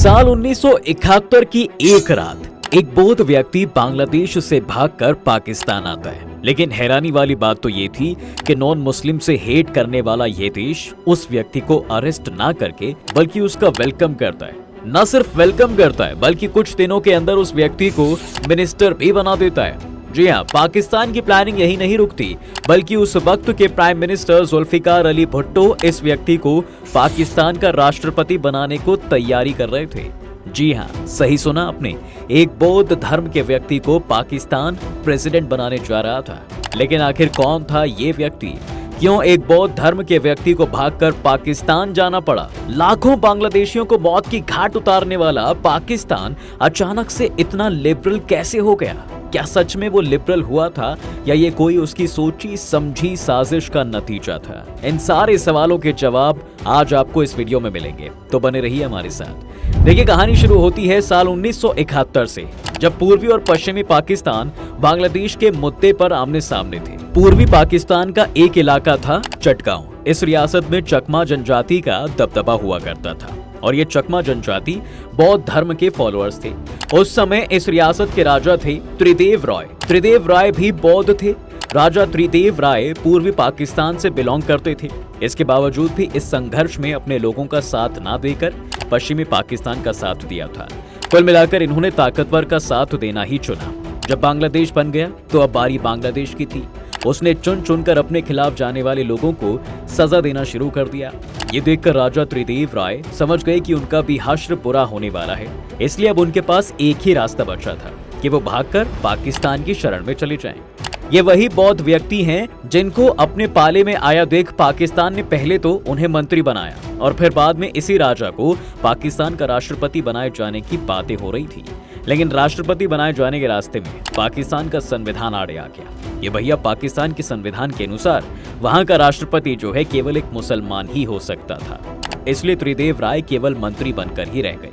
साल 1971 की एक रात एक बौद्ध व्यक्ति बांग्लादेश से भागकर पाकिस्तान आता है। लेकिन हैरानी वाली बात तो ये थी कि नॉन मुस्लिम से हेट करने वाला ये देश उस व्यक्ति को अरेस्ट ना करके बल्कि उसका वेलकम करता है। न सिर्फ वेलकम करता है बल्कि कुछ दिनों के अंदर उस व्यक्ति को मिनिस्टर भी बना देता है। जी हाँ, पाकिस्तान की प्लानिंग यही नहीं रुकती बल्कि उस वक्त के प्राइम मिनिस्टर जुल्फिकार अली भुट्टो इस व्यक्ति को पाकिस्तान का राष्ट्रपति बनाने को तैयारी कर रहे थे। जी हाँ, सही सुना आपने, एक बौद्ध धर्म के व्यक्ति को पाकिस्तान प्रेसिडेंट बनाने जा रहा था। लेकिन आखिर कौन था ये व्यक्ति? क्यों एक बौद्ध धर्म के व्यक्ति को भागकर पाकिस्तान जाना पड़ा? लाखों बांग्लादेशियों को मौत की घाट उतारने वाला पाकिस्तान अचानक से इतना लिबरल कैसे हो गया? क्या सच में वो लिबरल हुआ था या ये कोई उसकी सोची समझी साजिश का नतीजा था? इन सारे सवालों के जवाब आज आपको इस वीडियो में मिलेंगे, तो बने रहिए हमारे साथ। देखिए, कहानी शुरू होती है साल 1971 से, जब पूर्वी और पश्चिमी पाकिस्तान बांग्लादेश के मुद्दे पर आमने सामने थे। पूर्वी पाकिस्तान का एक इलाका था चटगांव। इस रियासत में चकमा जनजाति का दबदबा हुआ करता था और ये चकमा जनजाति बौद्ध धर्म के फॉलोअर्स थे। उस समय इस रियासत के राजा थे त्रिदेव राय। त्रिदेव राय भी बौद्ध थे। राजा त्रिदेव राय पूर्वी पाकिस्तान से बिलोंग करते थे। इसके बावजूद भी इस संघर्ष में अपने लोगों का साथ ना देकर पश्चिमी पाकिस्तान का साथ दिया था। कुल मिलाकर इन्होंने ताकतवर का साथ देना ही चुना। जब बांग्लादेश बन गया तो अब बारी बांग्लादेश की थी। उसने चुन चुनकर अपने खिलाफ जाने वाले लोगों को सजा देना शुरू कर दिया। ये देखकर राजा त्रिदेव राय समझ गए कि उनका भी हश्र बुरा होने वाला है। इसलिए अब उनके पास एक ही रास्ता बचा था कि वो भागकर पाकिस्तान की शरण में चले जाएं। ये वही बौद्ध व्यक्ति हैं जिनको अपने पाले में आया देख पाकिस्तान ने पहले तो उन्हें मंत्री बनाया और फिर बाद में इसी राजा को पाकिस्तान का राष्ट्रपति बनाए जाने की बातें हो रही थी। लेकिन राष्ट्रपति बनाए जाने के रास्ते में पाकिस्तान का संविधान आड़े आ गया। ये भैया, पाकिस्तान के संविधान के अनुसार वहां का राष्ट्रपति जो है केवल एक मुसलमान ही हो सकता था। इसलिए त्रिदेव राय केवल मंत्री बनकर ही रह गए।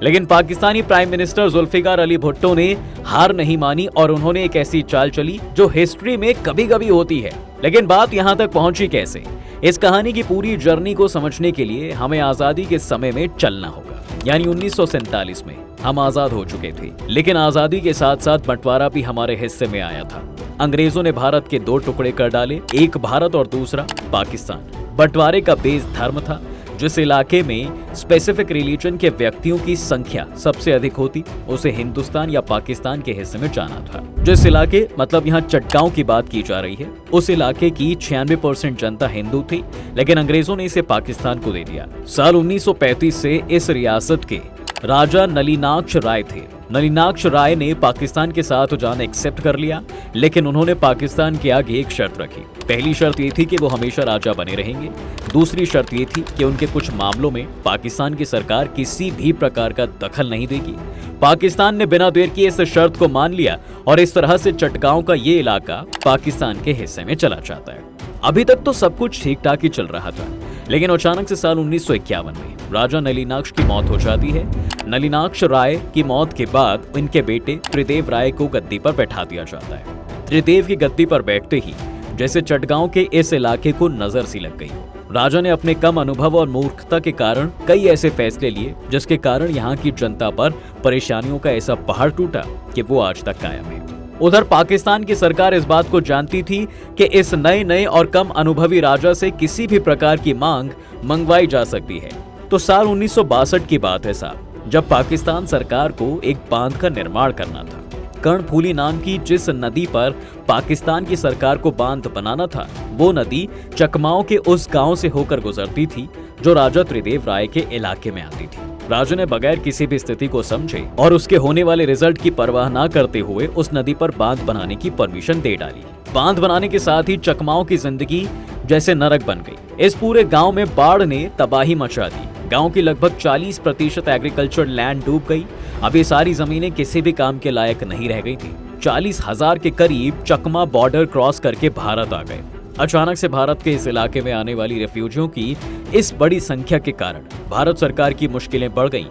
लेकिन पाकिस्तानी प्राइम मिनिस्टर जुल्फिकार अली भुट्टो ने हार नहीं मानी और उन्होंने एक ऐसी चाल चली जो हिस्ट्री में कभी कभी होती है। लेकिन बात यहाँ तक पहुंची कैसे? इस कहानी की पूरी जर्नी को समझने के लिए हमें आजादी के समय में चलना होगा। यानी 1947 में हम आजाद हो चुके थे, लेकिन आजादी के साथ साथ बंटवारा भी हमारे हिस्से में आया था। अंग्रेजों ने भारत के दो टुकड़े कर डाले, एक भारत और दूसरा पाकिस्तान। बंटवारे का बेस धर्म था। जिस इलाके में स्पेसिफिक रिलीजन के व्यक्तियों की संख्या सबसे अधिक होती उसे हिंदुस्तान या पाकिस्तान के हिस्से में जाना था। जिस इलाके, मतलब यहाँ चटगांव की बात की जा रही है, उस इलाके की 96% जनता हिंदू थी, लेकिन अंग्रेजों ने इसे पाकिस्तान को दे दिया। साल 1935 से इस रियासत के राजा नलिनाक्ष राय थे। नलिनाक्ष राय ने पाकिस्तान के साथ जाना एक्सेप्ट कर लिया, लेकिन उन्होंने पाकिस्तान के आगे एक शर्त रखी। पहली शर्त ये थी कि वो हमेशा राजा बने रहेंगे। दूसरी शर्त ये थी कि उनके कुछ मामलों में पाकिस्तान की सरकार किसी भी प्रकार का दखल नहीं देगी। पाकिस्तान ने बिना देर किए इस शर्त को मान लिया और इस तरह से चटगांव का ये इलाका पाकिस्तान के हिस्से में चला जाता है। अभी तक तो सब कुछ ठीक ठाक ही चल रहा था, लेकिन अचानक से साल 1951 में राजा नलिनाक्ष की मौत हो जाती है। नलिनाक्ष राय की मौत के बाद इनके बेटे त्रिदेव राय को गद्दी पर बैठा दिया जाता है। त्रिदेव की गद्दी पर बैठते ही जैसे चटगांव के इस इलाके को नजर सी लग गई हो। राजा ने अपने कम अनुभव और मूर्खता के कारण कई ऐसे फैसले लिए जिसके कारण यहाँ की जनता पर परेशानियों का ऐसा पहाड़ टूटा कि वो आज तक कायम है। उधर पाकिस्तान की सरकार इस बात को जानती थी कि इस नए और कम अनुभवी राजा से किसी भी प्रकार की मांग मंगवाई जा सकती है। तो साल 1962 की बात है साहब, जब पाकिस्तान सरकार को एक बांध का निर्माण करना था। कर्णफूली नाम की जिस नदी पर पाकिस्तान की सरकार को बांध बनाना था, वो नदी चकमाओं के उस गांव से होकर गुजरती थी जो राजा त्रिदेव राय के इलाके में आती थी। राजा ने बगैर किसी भी स्थिति को समझे और उसके होने वाले रिजल्ट की परवाह न करते हुए उस नदी पर बांध बनाने की परमिशन दे डाली। बांध बनाने के साथ ही चकमाओं की जिंदगी जैसे नरक बन गई। इस पूरे गांव में बाढ़ ने तबाही मचा दी। गांव की लगभग 40% एग्रीकल्चर लैंड डूब गई। अब ये सारी जमीनें किसी भी काम के लायक नहीं रह गई थी। 40,000 के करीब चकमा बॉर्डर क्रॉस करके भारत आ गए। अचानक से भारत के इस इलाके में आने वाली रेफ्यूजियों की इस बड़ी संख्या के कारण भारत सरकार की मुश्किलें बढ़ गईं।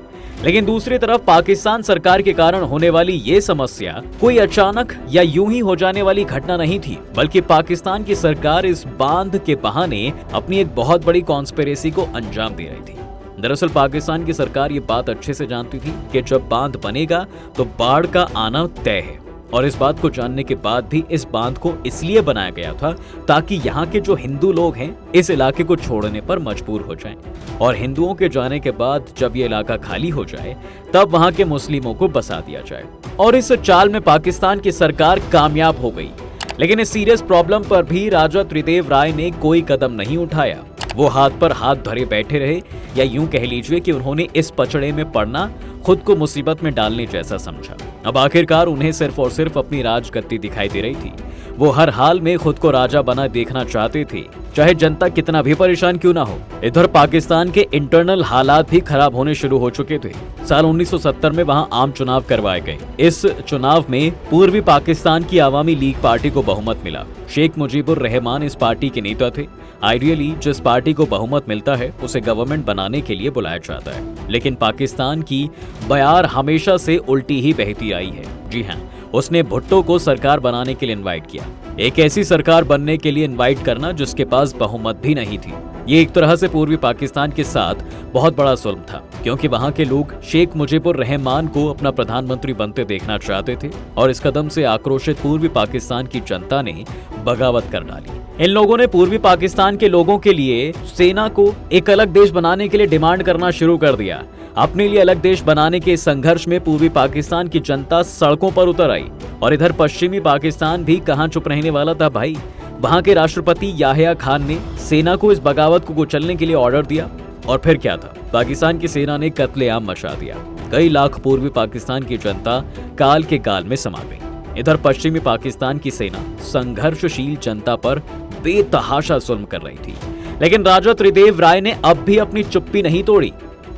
लेकिन दूसरी तरफ पाकिस्तान सरकार के कारण होने वाली ये समस्या कोई अचानक या यूं ही हो जाने वाली घटना नहीं थी, बल्कि पाकिस्तान की सरकार इस बांध के बहाने अपनी एक बहुत बड़ी कॉन्स्पिरेसी को अंजाम दे रही थी। दरअसल पाकिस्तान की सरकार ये बात अच्छे से जानती थी कि जब बांध बनेगा तो बाढ़ का आना तय है, और इस बात को जानने के बाद भी इस बांध को इसलिए बनाया गया था ताकि यहाँ के जो हिंदू लोग हैं इस इलाके को छोड़ने पर मजबूर हो जाएं, और हिंदुओं के जाने के बाद जब ये इलाका खाली हो जाए तब वहाँ के मुस्लिमों को बसा दिया जाए। और इस चाल में पाकिस्तान की सरकार कामयाब हो गई। लेकिन इस सीरियस प्रॉब्लम पर भी राजा त्रिदेव राय ने कोई कदम नहीं उठाया। वो हाथ पर हाथ धरे बैठे रहे, या यूं कह लीजिए कि उन्होंने इस पचड़े में पड़ना खुद को मुसीबत में डालने जैसा समझा। अब आखिरकार उन्हें सिर्फ और सिर्फ अपनी राजगद्दी दिखाई दे रही थी। वो हर हाल में खुद को राजा बना देखना चाहते थे, चाहे जनता कितना भी परेशान क्यों ना हो। इधर पाकिस्तान के इंटरनल हालात भी खराब होने शुरू हो चुके थे। साल 1970 में वहां आम चुनाव करवाए गए। इस चुनाव में पूर्वी पाकिस्तान की आवामी लीग पार्टी को बहुमत मिला। शेख मुजीबुर रहमान इस पार्टी के नेता थे। आइडियली जिस पार्टी को बहुमत मिलता है उसे गवर्नमेंट बनाने के लिए बुलाया जाता है, लेकिन पाकिस्तान की बयार हमेशा से उल्टी ही बहती आई है। जी हाँ, उसने भुट्टो को सरकार बनाने के लिए इनवाइट किया। एक ऐसी सरकार बनने के लिए इनवाइट करना जिसके पास बहुमत भी नहीं थी। ये एक तरह से पूर्वी पाकिस्तान के साथ बहुत बड़ा जुल्म था, क्योंकि वहां के लोग शेख मुजीबुर रहमान को अपना प्रधानमंत्री बनते देखना चाहते थे, और इस कदम से आक्रोशित पूर्वी पाकिस्तान की जनता ने बगावत कर डाली। इन लोगों ने पूर्वी पाकिस्तान के लोगों के लिए सेना को एक अलग देश बनाने के लिए डिमांड करना शुरू कर दिया। अपने लिए अलग देश बनाने के संघर्ष में पूर्वी पाकिस्तान की जनता सड़कों पर उतर आई, और इधर पश्चिमी पाकिस्तान भी कहां चुप रहने वाला था भाई। वहां के राष्ट्रपति याहिया खान ने सेना को इस बगावत को कुचलने के लिए ऑर्डर दिया, और फिर क्या था, पाकिस्तान की सेना ने कत्लेआम मचा दिया। कई लाख पूर्वी पाकिस्तान की जनता काल के काल में समा गई। इधर पश्चिमी पाकिस्तान की सेना संघर्षशील जनता पर बेतहाशा जुल्म कर रही थी, लेकिन राजा त्रिदेव राय ने अब भी अपनी चुप्पी नहीं तोड़ी।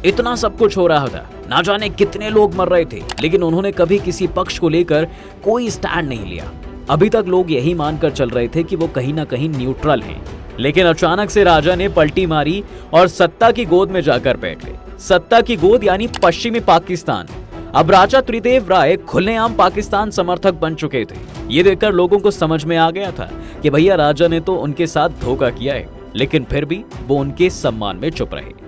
इतना सब कुछ हो रहा था, ना जाने कितने लोग मर रहे थे, लेकिन उन्होंने कभी किसी पक्ष को लेकर कोई स्टैंड नहीं लिया। अभी तक लोग यही मानकर चल रहे थे कि वो कहीं ना कहीं न्यूट्रल हैं, लेकिन अचानक से राजा ने पलटी मारी और सत्ता की गोद में जाकर बैठ गए। सत्ता की गोद यानी पश्चिमी पाकिस्तान। अब राजा त्रिदेव राय खुलेआम पाकिस्तान समर्थक बन चुके थे। ये देखकर लोगों को समझ में आ गया था कि भैया राजा ने तो उनके साथ धोखा किया है, लेकिन फिर भी वो उनके सम्मान में चुप रहे।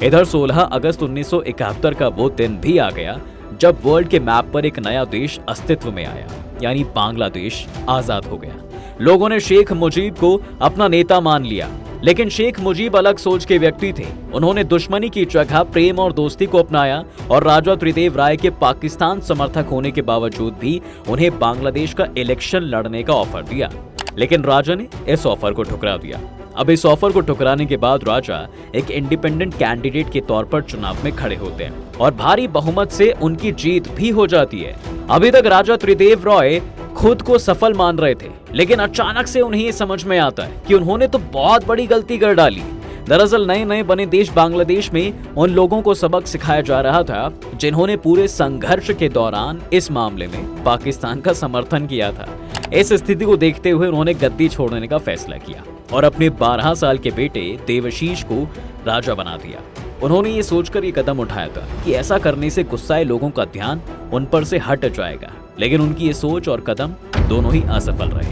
इधर 16 अगस्त 1971 का वो दिन भी आ गया जब वर्ल्ड के मैप पर एक नया देश अस्तित्व में आया, यानी बांग्लादेश आजाद हो गया। लोगों ने शेख मुजीब को अपना नेता मान लिया, लेकिन शेख मुजीब अलग सोच के व्यक्ति थे। उन्होंने दुश्मनी की जगह प्रेम और दोस्ती को अपनाया, और राजा त्रिदेव राय के पाकिस्तान समर्थक होने के बावजूद भी उन्हें बांग्लादेश का इलेक्शन लड़ने का ऑफर दिया, लेकिन राजा ने इस ऑफर को ठुकरा दिया। अब इस ऑफर को ठुकराने के बाद राजा एक इंडिपेंडेंट कैंडिडेट के तौर पर चुनाव में खड़े होते हैं, और भारी बहुमत से उनकी जीत भी हो जाती है। अभी तक राजा त्रिदेव राय खुद को सफल मान रहे थे, लेकिन अचानक से उन्हें ये समझ में आता है कि उन्होंने तो बहुत बड़ी गलती कर डाली। दरअसल नए नए बने देश बांग्लादेश में उन लोगों को सबक सिखाया जा रहा था जिन्होंने पूरे संघर्ष के दौरान इस मामले में पाकिस्तान का समर्थन किया था। इस स्थिति को देखते हुए उन्होंने गद्दी छोड़ने का फैसला किया और अपने 12 साल के बेटे देवशीष को राजा बना दिया। उन्होंने ये सोचकर ये कदम उठाया था कि ऐसा करने से गुस्साए लोगों का ध्यान उन पर से हट जाएगा, लेकिन उनकी ये सोच और कदम दोनों ही असफल रहे।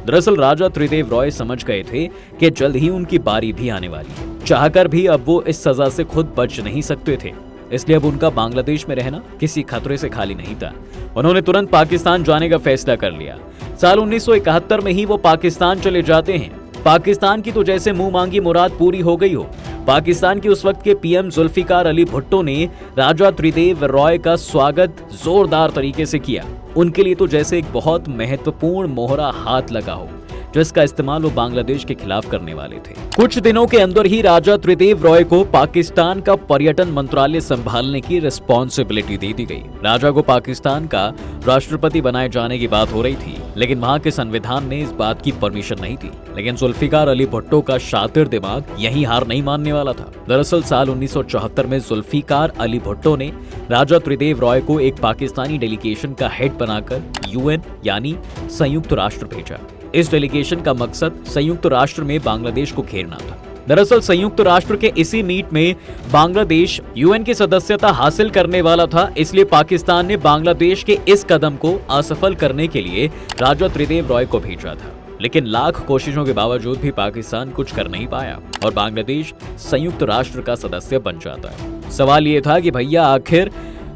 दरअसल राजा त्रिदेव राय समझ गए थे कि जल्द ही उनकी बारी भी आने वाली है। चाहकर भी अब वो इस सजा से खुद बच नहीं सकते थे, इसलिए अब उनका बांग्लादेश में रहना किसी खतरे से खाली नहीं था। उन्होंने तुरंत पाकिस्तान जाने का फैसला कर लिया। साल 1971 में ही वो पाकिस्तान चले जाते हैं। पाकिस्तान की तो जैसे मुंह मांगी मुराद पूरी हो गई हो। पाकिस्तान के उस वक्त के पीएम जुल्फिकार अली भुट्टो ने राजा त्रिदेव राय का स्वागत जोरदार तरीके से किया। उनके लिए तो जैसे एक बहुत महत्वपूर्ण मोहरा हाथ लगा हो, जिसका इस्तेमाल वो बांग्लादेश के खिलाफ करने वाले थे। कुछ दिनों के अंदर ही राजा त्रिदेव राय को पाकिस्तान का पर्यटन मंत्रालय संभालने की रिस्पॉन्सिबिलिटी दे दी गई। राजा को पाकिस्तान का राष्ट्रपति बनाए जाने की बात हो रही थी, लेकिन वहां के संविधान ने इस बात की परमिशन नहीं थी। लेकिन जुल्फिकार अली भुट्टो का शातिर दिमाग यही हार नहीं मानने वाला था। दरअसल साल 1974 में जुल्फिकार अली भुट्टो ने राजा त्रिदेव राय को एक पाकिस्तानी डेलीगेशन का हेड बनाकर यूएन यानी संयुक्त राष्ट्र भेजा। इस डेलीगेशन का मकसद संयुक्त राष्ट्र में बांग्लादेश को घेरना था। दरअसल संयुक्त राष्ट्र के इसी मीट में बांग्लादेश यूएन की सदस्यता हासिल करने वाला था, इसलिए पाकिस्तान ने बांग्लादेश के इस कदम को असफल करने के लिए राजा त्रिदेव राय को भेजा था। लेकिन लाख कोशिशों के बावजूद भी पाकिस्तान कुछ कर नहीं पाया और बांग्लादेश संयुक्त राष्ट्र का सदस्य बन जाता है। सवाल ये था कि भैया आखिर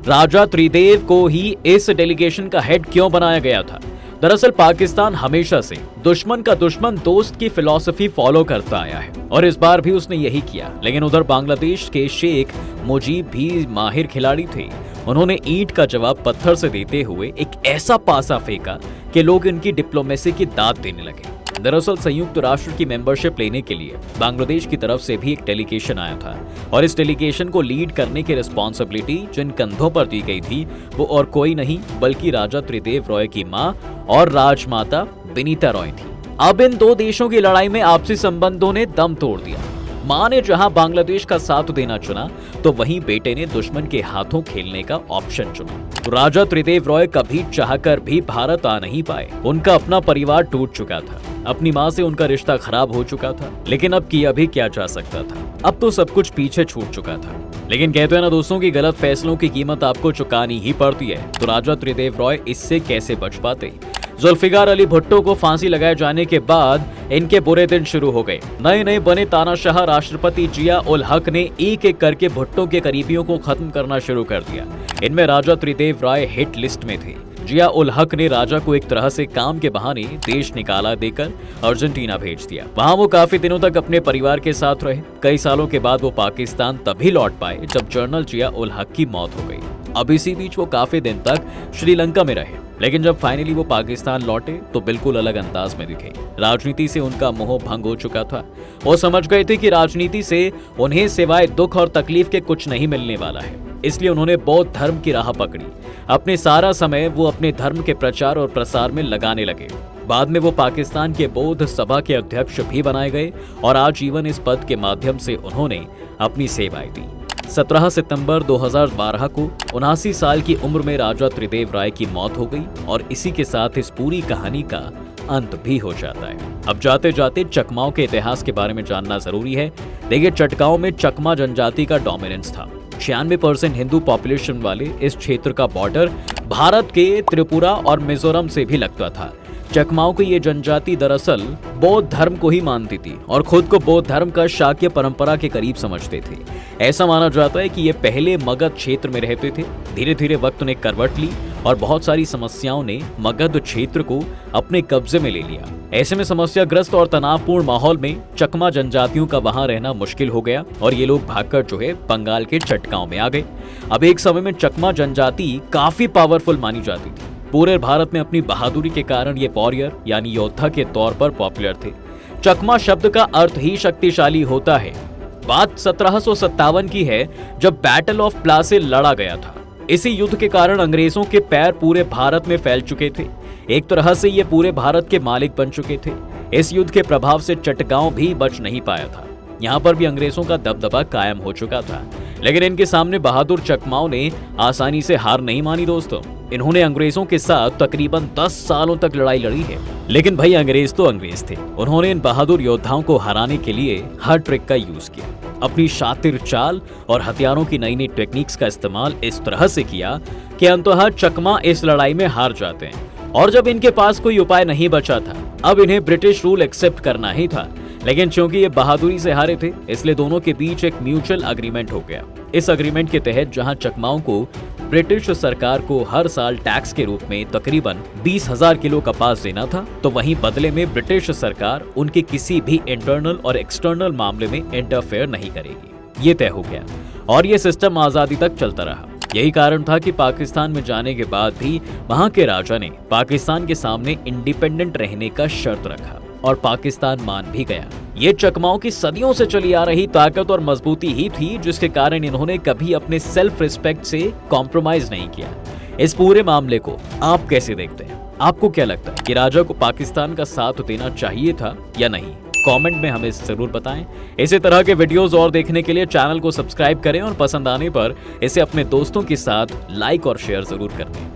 राजा त्रिदेव को ही इस डेलीगेशन का हेड क्यों बनाया गया था। दरअसल पाकिस्तान हमेशा से दुश्मन का दुश्मन दोस्त की फिलॉसफी फॉलो करता आया है और इस बार भी उसने यही किया। लेकिन उधर बांग्लादेश के शेख मुजीब भी माहिर खिलाड़ी थे। उन्होंने ईंट का जवाब पत्थर से देते हुए एक ऐसा पासा फेंका कि लोग इनकी डिप्लोमेसी की दाद देने लगे। दरअसल संयुक्त राष्ट्र की मेंबरशिप लेने के लिए बांग्लादेश की तरफ से भी एक डेलीगेशन आया था और इस डेलीगेशन को लीड करने की रिस्पॉन्सिबिलिटी जिन कंधों पर दी गई थी वो और कोई नहीं बल्कि राजा त्रिदेव रॉय की मां और राजमाता विनीता रॉय थी। अब इन दो देशों की लड़ाई में आपसी संबंधों ने दम तोड़ दिया। मां ने जहां बांग्लादेश का साथ देना चुना तो वहीं बेटे ने दुश्मन के हाथों खेलने का ऑप्शन चुना। तो राजा त्रिदेव रॉय कभी चाहकर भी भारत आ नहीं पाए। उनका अपना परिवार टूट चुका था, अपनी मां से उनका रिश्ता खराब हो चुका था, लेकिन अब किया भी क्या जा सकता था। अब तो सब कुछ पीछे छूट चुका था। लेकिन कहते हैं ना दोस्तों की गलत फैसलों की कीमत आपको चुकानी ही पड़ती है। तो राजा त्रिदेव रॉय इससे कैसे बच पाते। जुल्फिकार अली भुट्टो को फांसी लगाए जाने के बाद इनके बुरे दिन शुरू हो गए। नए नए बने तानाशाह राष्ट्रपति जिया उल हक ने एक एक करके भुट्टो के करीबियों को खत्म करना शुरू कर दिया। इनमें राजा त्रिदेव रॉय हिट लिस्ट में थे। जिया उल हक ने राजा को एक तरह से काम के बहाने देश निकाला देकर अर्जेंटीना भेज दिया। वहां वो काफी दिनों तक अपने परिवार के साथ रहे। कई सालों के बाद वो पाकिस्तान तभी लौट पाए जब जनरल जिया उल हक की मौत हो गई। अब इसी बीच वो काफी दिन तक श्रीलंका में रहे, लेकिन जब फाइनली वो पाकिस्तान लौटे तो बिल्कुल अलग अंदाज में दिखे। राजनीति से उनका मोह भंग हो चुका था। वो समझ गए थे कि राजनीति से उन्हें सिवाय दुख और तकलीफ के कुछ नहीं मिलने वाला है, इसलिए उन्होंने बौद्ध धर्म की राह पकड़ी। अपने सारा समय वो अपने धर्म के प्रचार और प्रसार में लगाने लगे। बाद में वो पाकिस्तान के बौद्ध सभा के अध्यक्ष भी बनाए गए और आजीवन इस पद के माध्यम से उन्होंने अपनी सेवाएं दी। 17 सितंबर 2012 को 79 साल की उम्र में राजा त्रिदेव राय की मौत हो गई और इसी के साथ इस पूरी कहानी का अंत भी हो जाता है। अब जाते जाते चकमाओं के इतिहास के बारे में जानना जरूरी है। देखिए, चटगांव में चकमा जनजाति का डोमिनेंस था। 96% हिंदू पॉपुलेशन वाले इस क्षेत्र का बॉर्डर भारत के त्रिपुरा और मिजोरम से भी लगता था। चकमाओं की ये जनजाति दरअसल बौद्ध धर्म को ही मानती थी और खुद को बौद्ध धर्म का शाक्य परंपरा के करीब समझते थे। ऐसा माना जाता है कि ये पहले मगध क्षेत्र में रहते थे। धीरे धीरे वक्त ने करवट ली और बहुत सारी समस्याओं ने मगध क्षेत्र को अपने कब्जे में ले लिया। ऐसे में समस्याग्रस्त और तनावपूर्ण माहौल में चकमा जनजातियों का वहां रहना मुश्किल हो गया और ये लोग भागकर जो है बंगाल के चटगांव में आ गए। अब एक समय में चकमा जनजाति काफी पावरफुल मानी जाती थी। पूरे भारत में अपनी बहादुरी के कारण ये वॉरियर यानी योद्धा के तौर पर पॉपुलर थे। चकमा शब्द का अर्थ ही शक्तिशाली होता है। बात 1757 की है जब बैटल ऑफ प्लासी लड़ा गया था। इसी युद्ध के कारण अंग्रेजों के पैर पूरे भारत में फैल चुके थे। एक तरह से ये पूरे भारत के मालिक बन चुके थे। इस युद्ध के प्रभाव से चटगांव भी बच नहीं पाया था। यहाँ पर भी अंग्रेजों का दबदबा कायम हो चुका था, लेकिन इनके सामने बहादुर चकमाओं ने आसानी से हार नहीं मानी दोस्तों। इन्होंने अंग्रेजों के साथ तकरीबन 10 सालों तक लड़ाई लड़ी है। लेकिन भाई अंग्रेज तो अंग्रेज थे। उन्होंने इन बहादुर योद्धाओं को हराने के लिए हर ट्रिक का यूज किया। अपनी शातिर चाल और हथियारों की नई नई टेक्निक्स का इस्तेमाल इस तरह से किया कि अंततः चकमा इस लड़ाई में हार जाते हैं। और जब इनके पास कोई उपाय नहीं बचा था, अब इन्हें ब्रिटिश रूल एक्सेप्ट करना ही था। लेकिन चूंकि ये बहादुरी से हारे थे, इसलिए दोनों के बीच एक म्यूचुअल अग्रीमेंट हो गया। इस अग्रीमेंट के तहत जहां चकमाओं को ब्रिटिश सरकार को हर साल टैक्स के रूप में तकरीबन 20,000 किलो कपास देना था, तो वहीं बदले में ब्रिटिश सरकार उनके किसी भी इंटरनल और एक्सटर्नल मामले में इंटरफेयर नहीं करेगी। ये तय हो गया और ये सिस्टम आजादी तक चलता रहा। यही कारण था कि पाकिस्तान में जाने के बाद भी वहां के राजा ने पाकिस्तान के सामने इंडिपेंडेंट रहने का शर्त रखा और पाकिस्तान मान भी गया। ये चकमाओं की सदियों से चली आ रही ताकत और मजबूती ही थी जिसके कारण इन्होंने कभी अपने सेल्फ रिस्पेक्ट से कॉम्प्रोमाइज नहीं किया। इस पूरे मामले को आप कैसे देखते हैं? आपको क्या लगता है कि राजा को पाकिस्तान का साथ देना चाहिए था या नहीं? कमेंट में हमें जरूर बताएं। इसी तरह के वीडियोस और देखने के लिए चैनल को सब्सक्राइब करें और पसंद आने पर इसे अपने दोस्तों के साथ लाइक और शेयर जरूर कर दें।